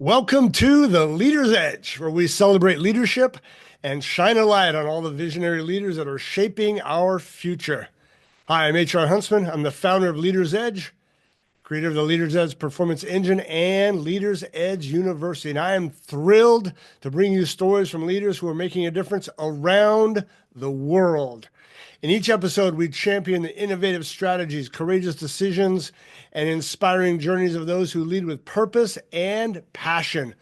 Welcome to the Leader's Edge, where we celebrate leadership and shine a light on all the visionary leaders that are shaping our future. Hi, I'm HR Huntsman. I'm the founder of Leader's Edge, creator of the Leader's Edge Performance Engine and Leader's Edge University. And I am thrilled to bring you stories from leaders who are making a difference around the world. In each episode, we champion the innovative strategies, courageous decisions, and inspiring journeys of those who lead with purpose and passion.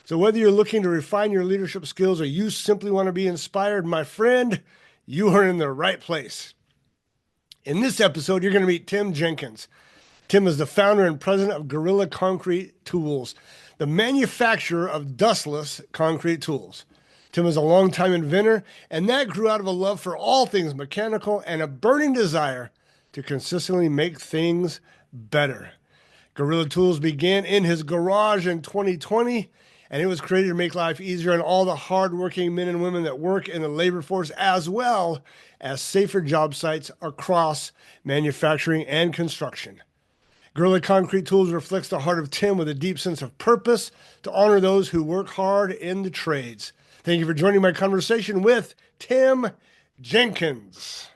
So whether you're looking to refine your leadership skills or you simply want to be inspired, my friend, you are in the right place. In this episode, you're going to meet Tim Jenkins. Tim is the founder and president of Gorilla Concrete Tools, the manufacturer of dustless concrete tools. Tim is a longtime inventor, and that grew out of a love for all things mechanical and a burning desire to consistently make things better. Gorilla Tools began in his garage in 2020, and it was created to make life easier on all the hardworking men and women that work in the labor force, as well as safer job sites across manufacturing and construction. Gorilla Concrete Tools reflects the heart of Tim with a deep sense of purpose to honor those who work hard in the trades. Thank you for joining my conversation with Tim Jenkins.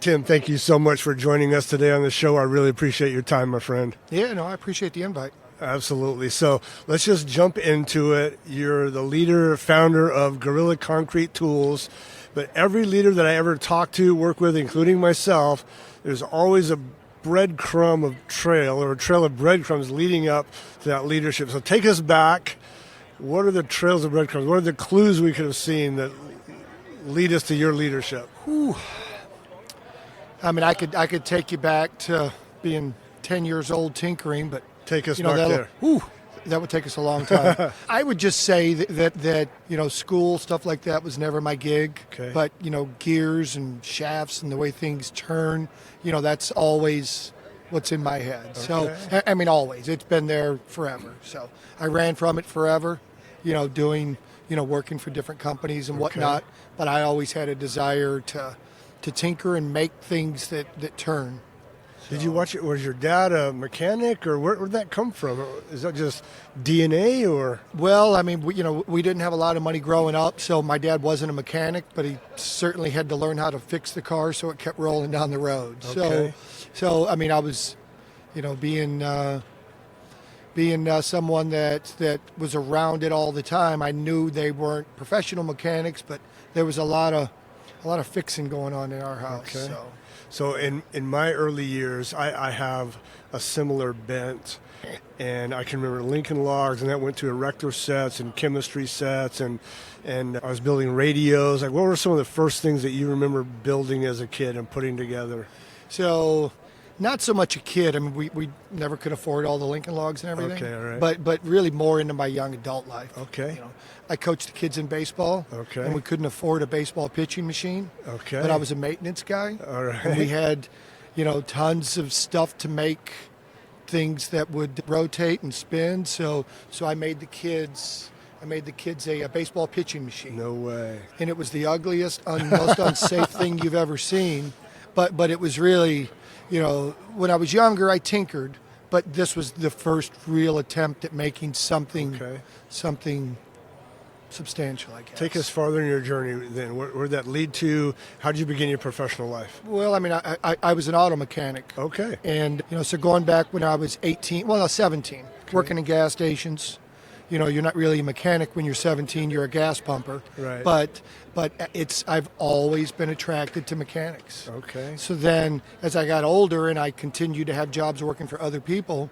Tim, thank you so much for joining us today on the show. I really appreciate your time, my friend. Yeah, no, I appreciate the invite. Absolutely. So let's just jump into it. You're the leader, founder of Gorilla Concrete Tools, but every leader that I ever talk to, work with, including myself, there's always a breadcrumb of trail or a trail of breadcrumbs leading up to that leadership. So take us back. What are the trails of breadcrumbs? What are the clues we could have seen that lead us to your leadership? Whew. I mean, I could take you back to being 10 years old tinkering, but take us back there. That would take us a long time. I would just say that school stuff like that was never my gig. Okay. But gears and shafts and the way things turn, that's always what's in my head. Okay. So I mean, always. It's been there forever. So I ran from it forever. Doing working for different companies and whatnot. But I always had a desire to tinker and make things that turn. So. Did you watch it? Was your dad a mechanic, or where'd that come from? Is that just DNA, or? Well, I mean, we didn't have a lot of money growing up, so my dad wasn't a mechanic, but he certainly had to learn how to fix the car so it kept rolling down the road. Okay. So I mean, I was, being someone that was around it all the time. I knew they weren't professional mechanics, but there was a lot of fixing going on in our house. Okay. So in my early years, I have a similar bent, and I can remember Lincoln Logs, and that went to erector sets and chemistry sets, and I was building radios. Like, what were some of the first things that you remember building as a kid and putting together? So, not so much a kid. I mean, we never could afford all the Lincoln Logs and everything. Okay, all right. But really more into my young adult life. Okay. I coached the kids in baseball. Okay. And we couldn't afford a baseball pitching machine. Okay. But I was a maintenance guy. All right. And we had, tons of stuff to make things that would rotate and spin. So I made the kids a baseball pitching machine. No way. And it was the ugliest, most unsafe thing you've ever seen. But it was really, when I was younger, I tinkered. But this was the first real attempt at making something substantial, I guess. Take us farther in your journey then. Where'd that lead to? How did you begin your professional life? Well, I mean, I was an auto mechanic. Okay. And, so going back when I was 17, working in gas stations. You're not really a mechanic when you're 17, you're a gas pumper. Right. But I've always been attracted to mechanics. Okay. So then as I got older and I continued to have jobs working for other people,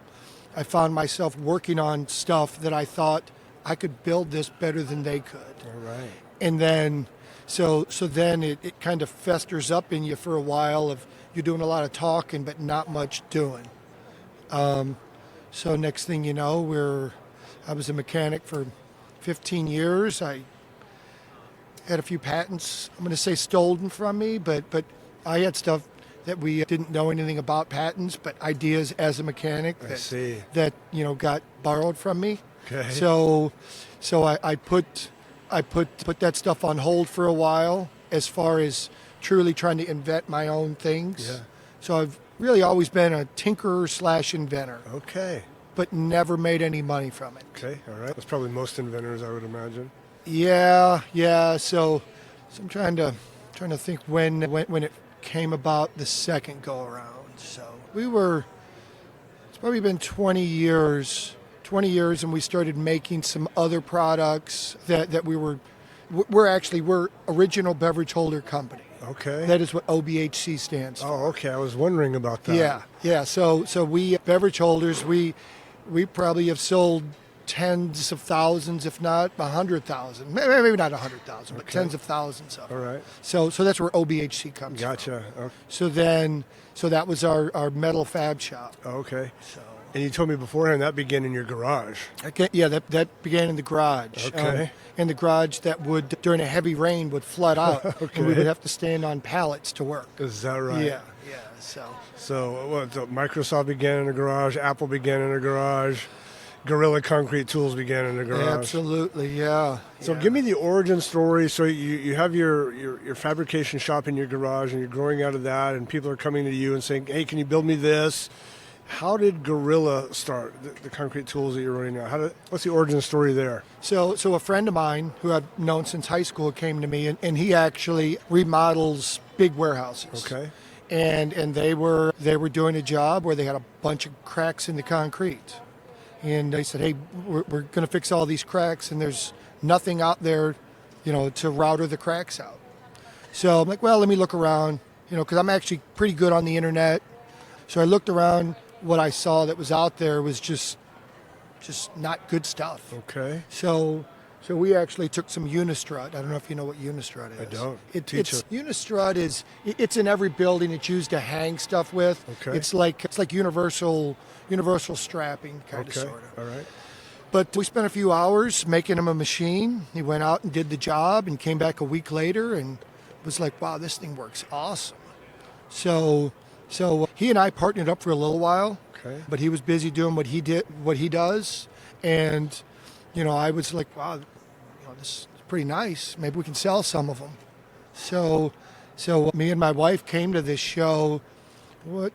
I found myself working on stuff that I thought I could build this better than they could. All right. And then, so then it kind of festers up in you for a while of you're doing a lot of talking but not much doing. So next thing you know, I was a mechanic for 15 years. I had a few patents, I'm going to say stolen from me, but I had stuff that we didn't know anything about patents, but ideas as a mechanic that got borrowed from me. Okay. So I put that stuff on hold for a while as far as truly trying to invent my own things. Yeah. So I've really always been a tinkerer / inventor. Okay. but never made any money from it. Okay, all right. That's probably most inventors, I would imagine. Yeah. So I'm trying to think when it came about the second go around. So it's probably been 20 years, and we started making some other products that we're original beverage holder company. Okay. That is what OBHC stands for. Oh, okay. I was wondering about that. Yeah. So we beverage holders, we probably have sold tens of thousands, if not 100,000. Maybe not 100,000, but tens of thousands of. All right. So that's where OBHC comes from. Gotcha. Okay. So that was our metal fab shop. Okay. So And you told me beforehand that began in your garage. that began in the garage. Okay. In the garage that would, during a heavy rain, would flood out. Okay. And we would have to stand on pallets to work. Is that right? Yeah. So Microsoft began in a garage, Apple began in a garage, Gorilla Concrete Tools began in a garage. Absolutely, yeah. So give me the origin story. So you have your fabrication shop in your garage, and you're growing out of that, and people are coming to you and saying, hey, can you build me this? How did Gorilla start, the concrete tools that you're running now? What's the origin story there? So a friend of mine who I've known since high school came to me, and he actually remodels big warehouses. Okay. And they were doing a job where they had a bunch of cracks in the concrete. And they said, hey, we're going to fix all these cracks, and there's nothing out there, to router the cracks out. So I'm like, well, let me look around, because I'm actually pretty good on the internet. So I looked around. What I saw that was out there was just not good stuff. Okay. So we actually took some Unistrut. I don't know if you know what Unistrut is. I don't. Unistrut it's in every building. It's used to hang stuff with. Okay. It's like universal strapping kind of sort of. All right. But we spent a few hours making him a machine. He went out and did the job and came back a week later and was like, wow, this thing works awesome. So he and I partnered up for a little while. Okay. But he was busy doing what he does, and I was like, wow, this is pretty nice. Maybe we can sell some of them. So me and my wife came to this show,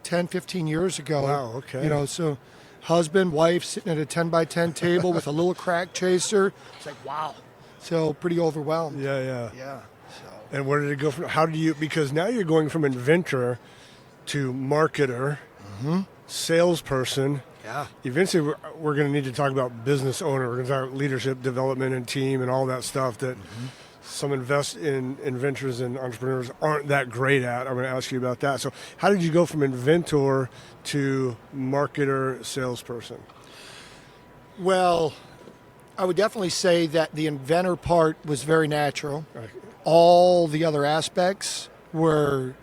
10, 15 years ago. Wow, okay. So husband, wife sitting at a 10 by 10 table with a little crack chaser. It's like, wow. So pretty overwhelmed. Yeah. Yeah. And where did it go from? Because now you're going from inventor to marketer, salesperson. Yeah. Eventually, we're going to need to talk about business owner. We're going to talk about leadership, development, and team, and all that stuff that some inventors and entrepreneurs aren't that great at. I'm going to ask you about that. So how did you go from inventor to marketer, salesperson? Well, I would definitely say that the inventor part was very natural. Right. All the other aspects were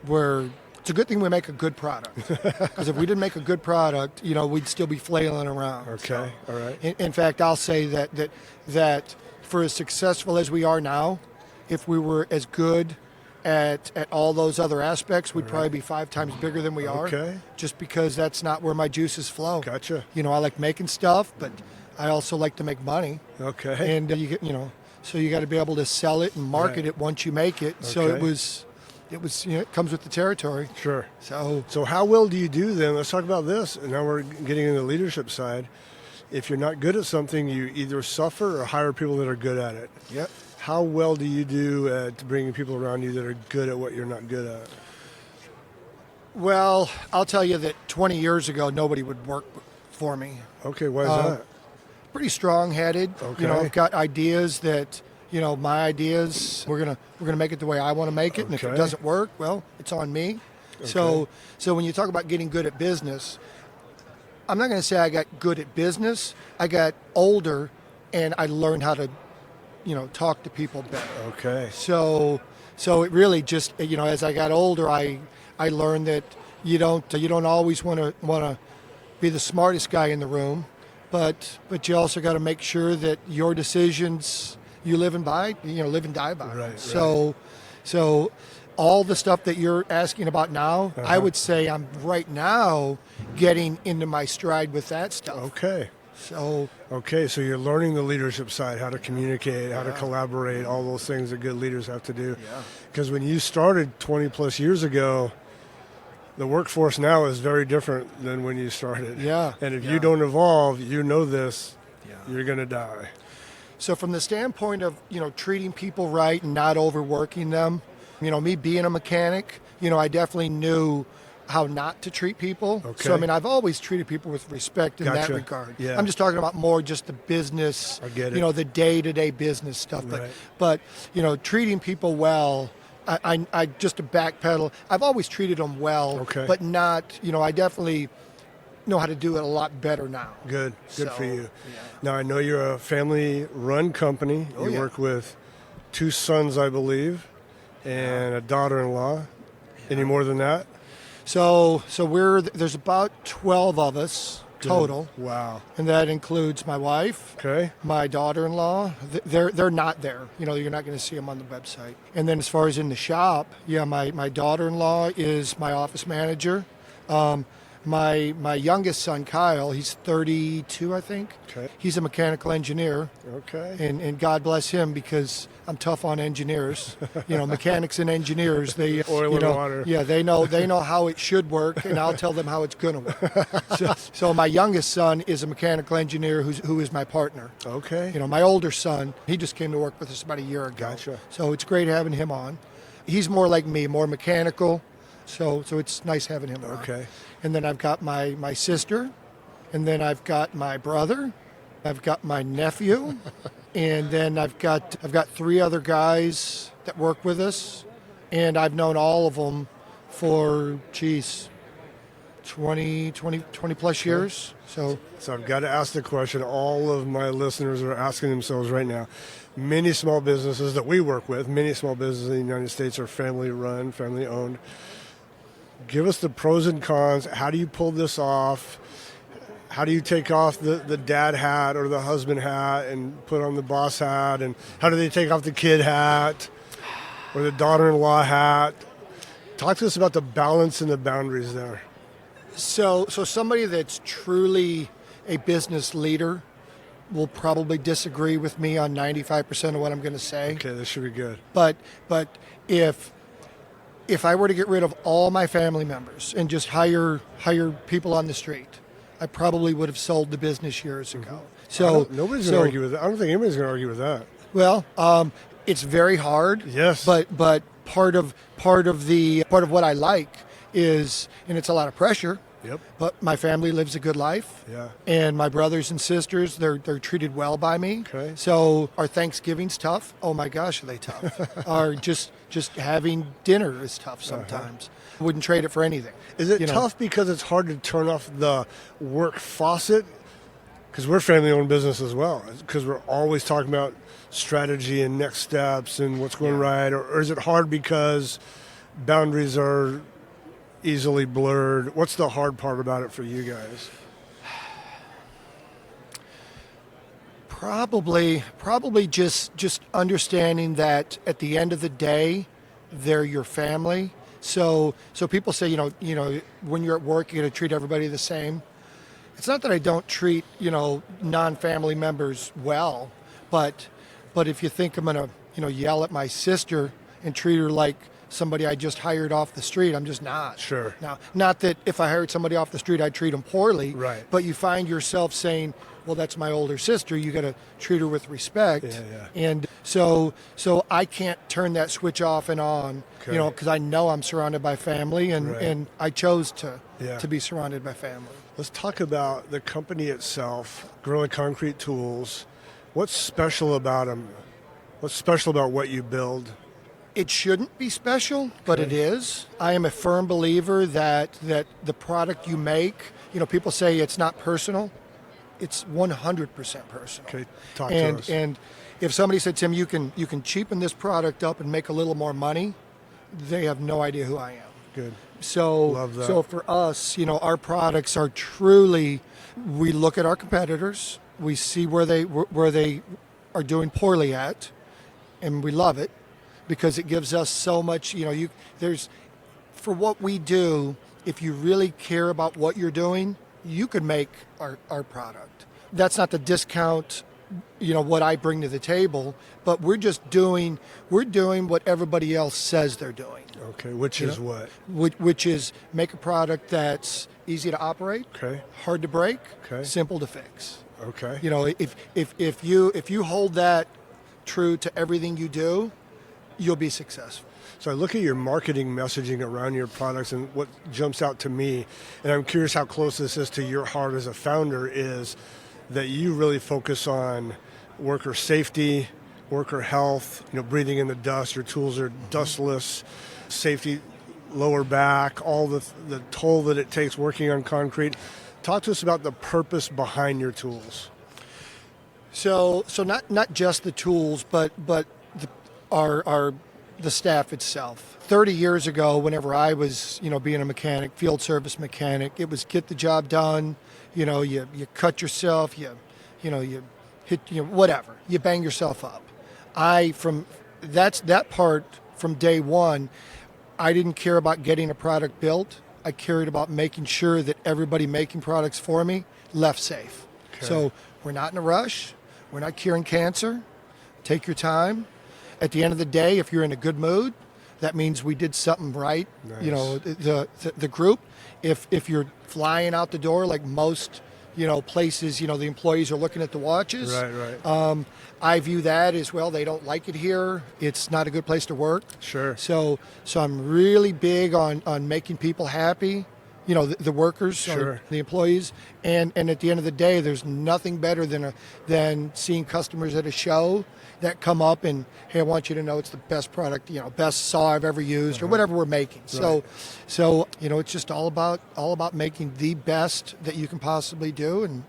it's a good thing we make a good product, because if we didn't make a good product, we'd still be flailing around. Okay, all right. In fact, I'll say that for as successful as we are now, if we were as good at all those other aspects, we'd probably be 5 times bigger than we are. Okay. Just because that's not where my juices flow. Gotcha. I like making stuff, but I also like to make money. Okay. And so you got to be able to sell it and market it once you make it. So Okay. it was it comes with the territory. Sure. So how well do you do then? Let's talk about this. And now we're getting into the leadership side. If you're not good at something, you either suffer or hire people that are good at it. Yep. How well do you do at bringing people around you that are good at what you're not good at? Well, I'll tell you that 20 years ago, nobody would work for me. Okay, why is that? Pretty strong-headed. Okay. I've got ideas that, my ideas, we're gonna make it the way I want to make it, and if it Okay. doesn't work, well, it's on me. So when you talk about getting good at business, I'm not going to say I got good at business. I got older, and I learned how to, talk to people better. Okay. So it really just, as I got older, I learned that you don't always want to be the smartest guy in the room, but you also got to make sure that your decisions you live and die by. Right. So all the stuff that you're asking about now, I would say I'm right now getting into my stride with that stuff. Okay. So you're learning the leadership side, how to communicate, how to collaborate, all those things that good leaders have to do. Yeah. Because when you started 20 plus years ago, The workforce now is very different than when you started. Yeah. And if yeah. you don't evolve, you know this, Yeah. you're going to die. So from the standpoint of, treating people right and not overworking them, me being a mechanic, I definitely knew how not to treat people. Okay. So, I've always treated people with respect in that Gotcha. regard. Yeah. I'm just talking about more just the business, I get it. the day-to-day business stuff. Right. But treating people well, I just to backpedal, I've always treated them well, Okay. but not, I definitely know how to do it a lot better now. Good So, for you. yeah. Now, I know you're a family-run company. Oh, You yeah. work with 2 sons, I believe, and a daughter-in-law. Any more than that? So there's about 12 of us total, Wow. and that includes my wife, Okay. my daughter-in-law. They're not there. You're not going to see them on the website. And then as far as in the shop, yeah, my daughter-in-law is my office manager. My youngest son, Kyle, he's 32, I think. Okay. He's a mechanical engineer, Okay. and God bless him because I'm tough on engineers. Mechanics and engineers, they Oil and water. Yeah, they know how it should work, and I'll tell them how it's going to work. So my youngest son is a mechanical engineer who is my partner. Okay. My older son, he just came to work with us about a year ago. Gotcha. So it's great having him on. He's more like me, more mechanical. So it's nice having him on. Okay. And then I've got my sister, and then I've got my brother, I've got my nephew, and then I've got 3 other guys that work with us, and I've known all of them for 20 plus years. So I've got to ask the question all of my listeners are asking themselves right now. Many small businesses that we work with, many small businesses in the United States are family-run, family-owned. Give us the pros and cons. How do you pull this off? How do you take off the dad hat or the husband hat and put on the boss hat? And how do they take off the kid hat or the daughter-in-law hat? Talk to us about the balance and the boundaries there. So somebody that's truly a business leader will probably disagree with me on 95% of what I'm going to say. Okay, this should be good. But if I were to get rid of all my family members and just hire people on the street, I probably would have sold the business years ago. So nobody's going to argue with that. I don't think anybody's going to argue with that. Well, it's very hard. Yes. But part of what I like is, and it's a lot of pressure. Yep. But my family lives a good life. Yeah. And my brothers and sisters, they're treated well by me. Okay. So our Thanksgiving's tough. Oh my gosh, are they tough? Our just having dinner is tough sometimes. Wouldn't trade it for anything. Is it tough because it's hard to turn off the work faucet? Because we're family-owned business as well. Because we're always talking about strategy and next steps and what's going right. Or is it hard because boundaries are easily blurred? What's the hard part about it for you guys? Probably just understanding that at the end of the day, they're your family. So people say, when you're at work, you're going to treat everybody the same. It's not that I don't treat, non-family members well, but if you think I'm going to, yell at my sister and treat her like somebody I just hired off the street, I'm just not. Sure. Now, not that if I hired somebody off the street, I'd treat them poorly. Right. But you find yourself saying, well, that's my older sister. You got to treat her with respect. Yeah. And so I can't turn that switch off and on, Okay. because I know I'm surrounded by family, and, Right. and I chose to be surrounded by family. Let's talk about the company itself, Gorilla Concrete Tools. What's special about them? What's special about what you build? It shouldn't be special, but it is. I am a firm believer that the product you make, people say it's not personal. It's 100% personal. Okay, talk to us. And if somebody said, Tim, you can cheapen this product up and make a little more money, they have no idea who I am. Good. So, Love that. so for us, our products are truly, we look at our competitors, we see where they are doing poorly at, and we love it because it gives us so much, for what we do, if you really care about what you're doing, you could make our product. That's not to discount what I bring to the table, but we're doing what everybody else says they're doing. Okay, which is what? Which is make a product that's easy to operate, Okay. hard to break, Okay. simple to fix. Okay. If you hold that true to everything you do, you'll be successful. So I look at your marketing messaging around your products, and what jumps out to me, and I'm curious how close this is to your heart as a founder, is that you really focus on worker safety, worker health, breathing in the dust. Your tools are dustless, safety, lower back, all the toll that it takes working on concrete. Talk to us about the purpose behind your tools. So not just the tools, but the staff itself. 30 years ago, whenever I was, being a mechanic, field service mechanic, it was get the job done. You cut yourself, you hit, whatever. You bang yourself up. That part from day one, I didn't care about getting a product built. I cared about making sure that everybody making products for me left safe. Okay. So we're not in a rush. We're not curing cancer. Take your time. At the end of the day, if you're in a good mood, that means we did something right. Nice. The group. If you're flying out the door like most, places, the employees are looking at the watches. Right. I view that as, well, they don't like it here. It's not a good place to work. Sure. So I'm really big on making people happy, the workers, Sure. or the employees. And at the end of the day, there's nothing better than seeing customers at a show that come up and, hey, I want you to know it's the best product, best saw I've ever used, or whatever we're making. Right. So it's just all about making the best that you can possibly do. And,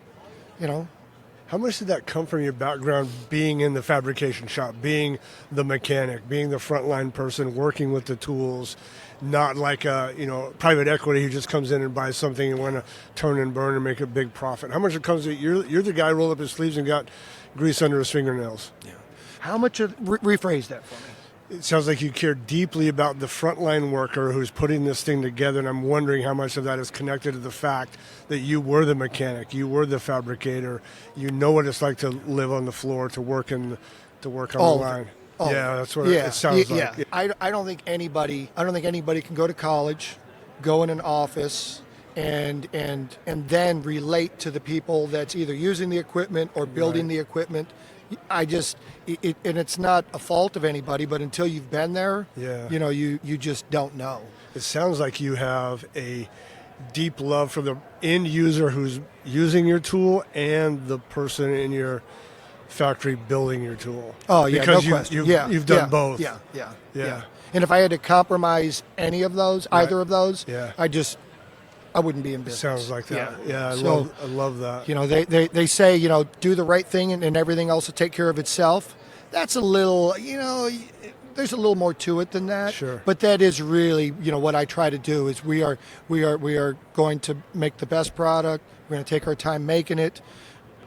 How much did that come from your background being in the fabrication shop, being the mechanic, being the frontline person, working with the tools, not like a private equity who just comes in and buys something and want to turn and burn and make a big profit? How much it comes to you're the guy who rolled up his sleeves and got grease under his fingernails. Yeah. How much? Rephrase that for me. It sounds like you care deeply about the frontline worker who's putting this thing together, and I'm wondering how much of that is connected to the fact that you were the mechanic, you were the fabricator, you know what it's like to live on the floor, to work on the line. That's what it sounds like. Yeah. I don't think anybody can go to college, go in an office, and then relate to the people that's either using the equipment or building the equipment. And it's not a fault of anybody, but until you've been there, you just don't know. It sounds like you have a deep love for the end user who's using your tool and the person in your factory building your tool. Oh, yeah, because no question. You've done both. Yeah. And if I had to compromise any of those, either of those, I wouldn't be in business. Sounds like that. Yeah, I love that. They say, do the right thing and everything else will take care of itself. That's a little, there's a little more to it than that. Sure. But that is really, what I try to do is we are going to make the best product. We're going to take our time making it.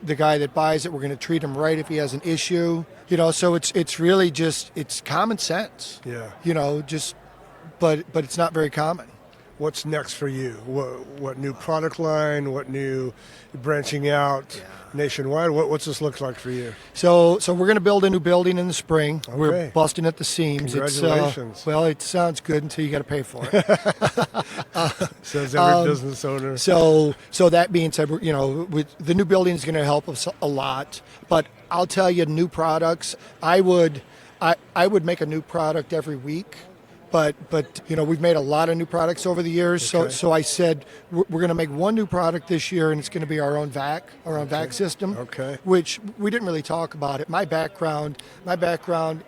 The guy that buys it, we're going to treat him right if he has an issue. So it's really just, it's common sense. Yeah. But it's not very common. What's next for you? What new product line? What new branching out nationwide? What's this look like for you? So we're going to build a new building in the spring. Okay. We're busting at the seams. Congratulations. It sounds good until you got to pay for it. Says every business owner. So that being said, with the new building is going to help us a lot. But I'll tell you, new products. I would make a new product every week. But we've made a lot of new products over the years. Okay. So I said we're going to make one new product this year, and it's going to be our own vac system. Okay. Which we didn't really talk about it. My background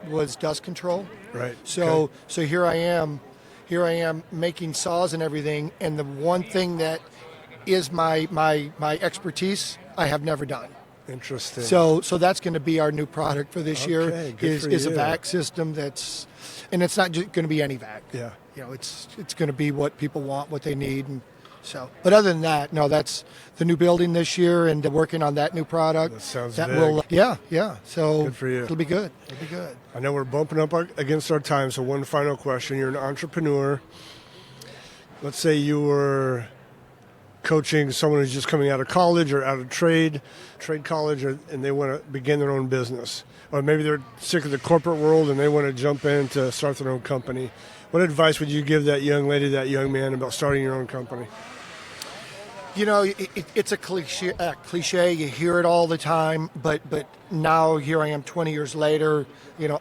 was dust control. Right. So here I am making saws and everything, and the one thing that is my expertise I have never done. Interesting. So that's going to be our new product for this year. Good for is a you. vac system and it's not just going to be any vac. Yeah. It's going to be what people want, what they need, and so. But other than that, no, that's the new building this year, and working on that new product. That sounds that big. will. Yeah. So Good for you. It'll be good. I know we're bumping up against our time, so one final question. You're an entrepreneur. Let's say you were coaching someone who's just coming out of college or out of trade college, and they want to begin their own business. Or maybe they're sick of the corporate world and they want to jump in to start their own company. What advice would you give that young lady, that young man about starting your own company? You know, it's a cliche. You hear it all the time, but now here I am 20 years later,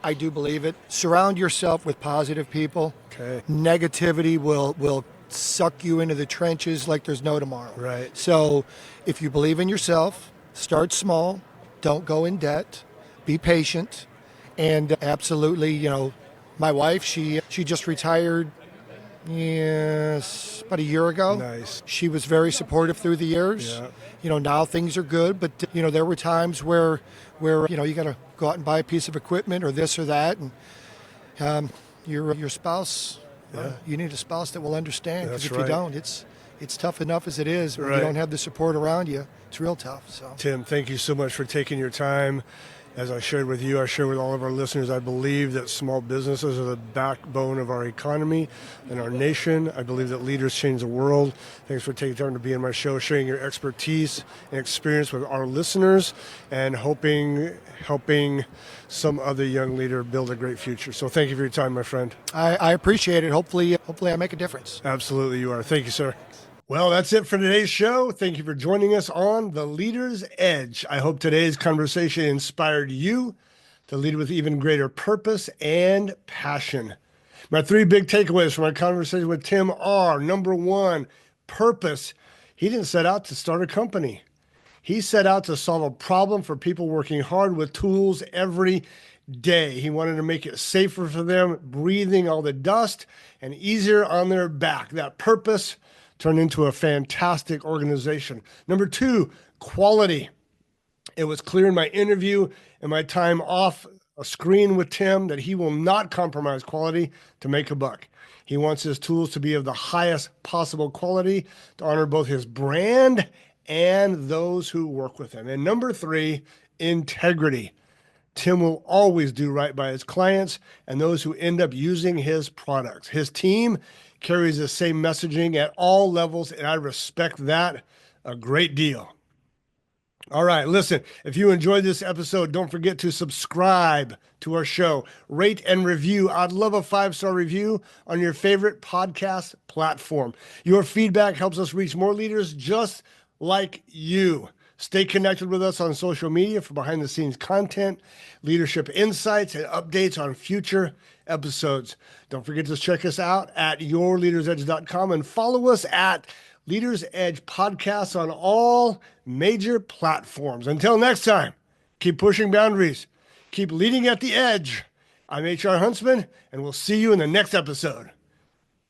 I do believe it. Surround yourself with positive people. Okay. Negativity will suck you into the trenches like there's no tomorrow. Right. So if you believe in yourself, start small, don't go in debt, be patient, and absolutely, my wife, she just retired. Yes, about a year ago. Nice. She was very supportive through the years. Yeah. Now things are good, but there were times where you got to go out and buy a piece of equipment or this or that, and your spouse. Yeah. You need a spouse that will understand, because That's if right. you don't, it's tough enough as it is. When Right. you don't have the support around you, it's real tough. So Tim, thank you so much for taking your time. As I shared with you, I share with all of our listeners, I believe that small businesses are the backbone of our economy and our nation. I believe that leaders change the world. Thanks for taking time to be on my show, sharing your expertise and experience with our listeners, and helping some other young leader build a great future. So thank you for your time, my friend. I appreciate it. Hopefully I make a difference. Absolutely you are. Thank you, sir. Well, that's it for today's show. Thank you for joining us on The Leader's Edge. I hope today's conversation inspired you to lead with even greater purpose and passion. My 3 big takeaways from my conversation with Tim are: number 1, purpose. He didn't set out to start a company. He set out to solve a problem for people working hard with tools every day. He wanted to make it safer for them, breathing all the dust, and easier on their back. That purpose turned into a fantastic organization. Number 2, quality. It was clear in my interview and my time off a screen with Tim that he will not compromise quality to make a buck. He wants his tools to be of the highest possible quality to honor both his brand and those who work with him. And number 3, integrity. Tim will always do right by his clients and those who end up using his products. His team carries the same messaging at all levels, and I respect that a great deal. All right, listen, if you enjoyed this episode, don't forget to subscribe to our show, rate and review. I'd love a 5-star review on your favorite podcast platform. Your feedback helps us reach more leaders just like you. Stay connected with us on social media for behind-the-scenes content, leadership insights, and updates on future episodes. Don't forget to check us out at yourleadersedge.com and follow us at Leaders Edge Podcasts on all major platforms. Until next time, keep pushing boundaries, keep leading at the edge. I'm HR Huntsman, and we'll see you in the next episode.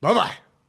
Bye-bye.